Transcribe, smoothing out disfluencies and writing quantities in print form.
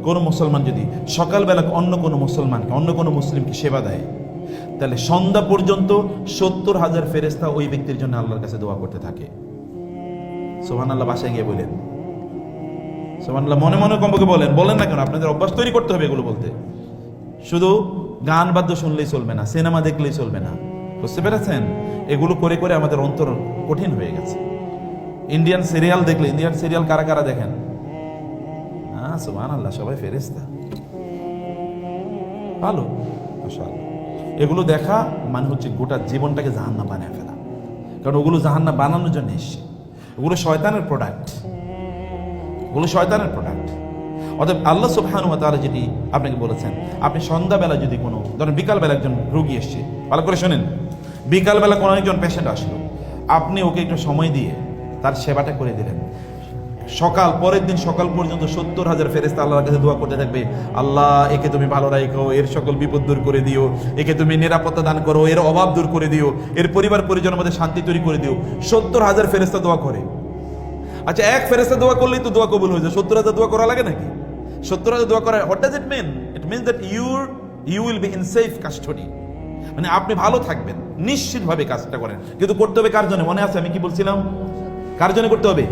কোনো মুসলমান যদি সকালবেলা অন্য কোনো মুসলমানকে, অন্য কোনো মুসলিমকে সেবা দেয়, তাহলে সন্ধ্যা পর্যন্ত 70,000 ফেরেশতা ওই ব্যক্তির জন্য আল্লাহর কাছে দোয়া করতে থাকে। সুবহানাল্লাহ, বাসায় গিয়ে বলেন সুবহানাল্লাহ, মনে মনে কমপক্ষে বলেন না কেন, আপনাদের অভ্যাস তৈরি করতে হবে এগুলো বলতে। শুধু গান বাদ্য শুনলেই চলবে না, সিনেমা দেখলেই চলবে না, বুঝতে পেরেছেন? এগুলো করে করে আমাদের অন্তর কঠিন হয়ে গেছে। ইন্ডিয়ান সিরিয়াল দেখলে, ইন্ডিয়ান সিরিয়াল কারা কারা দেখেন? হ্যাঁ, সুবহানাল্লাহ, সবাই ফেরেশতা, ভালো, মাশাআল্লাহ। এগুলো দেখা মানে হচ্ছে গোটা জীবনটাকে জাহান্নাম বানিয়ে ফেলা, কারণ ওগুলো জাহান্নাম বানানোর জন্য এসছে। ওগুলো শয়তানের প্রোডাক্ট, ওগুলো শয়তানের প্রোডাক্ট। অতএব আল্লাহ সুবহানাহু ওয়া তাআলা যেটি আপনাকে বলেছেন, আপনি সন্ধ্যাবেলা যদি কোনো, ধরেন বিকালবেলা একজন রোগী এসছে, ভালো করে শোনেন, বিকালবেলা কোনো একজন পেশেন্ট আসলো, আপনি ওকে একটু সময় দিয়ে তার সেবাটা করে দিলেন। পরের দিন সকাল পর্যন্ত 70,000 ফেরেশতা আল্লাহর কাছে দোয়া করতে থাকবে, আল্লাহ একে তুমি ভালো রাখো, এর সকল বিপদ দূর করে দিও, একে তুমি নিরাপত্তা দান করো, এর অভাব দূর করে দিও, এর পরিবার পরিজনের মধ্যে শান্তি তৈরি করে দিও। 70,000 ফেরেশতা দোয়া করে। আচ্ছা, এক ফেরেশতা দোয়া করলেই তো দোয়া কবুল হয়ে যায়, 70,000 দোয়া করা লাগে নাকি? 70,000 দোয়া করা, what does it mean? It means that you will be in safe custody, মানে আপনি ভালো থাকবেন, নিশ্চিতভাবে কাজটা করেন। কিন্তু করতে হবে কার জন্য? মনে আছে আমি কি বলছিলাম? কার জন্য করতে হবে?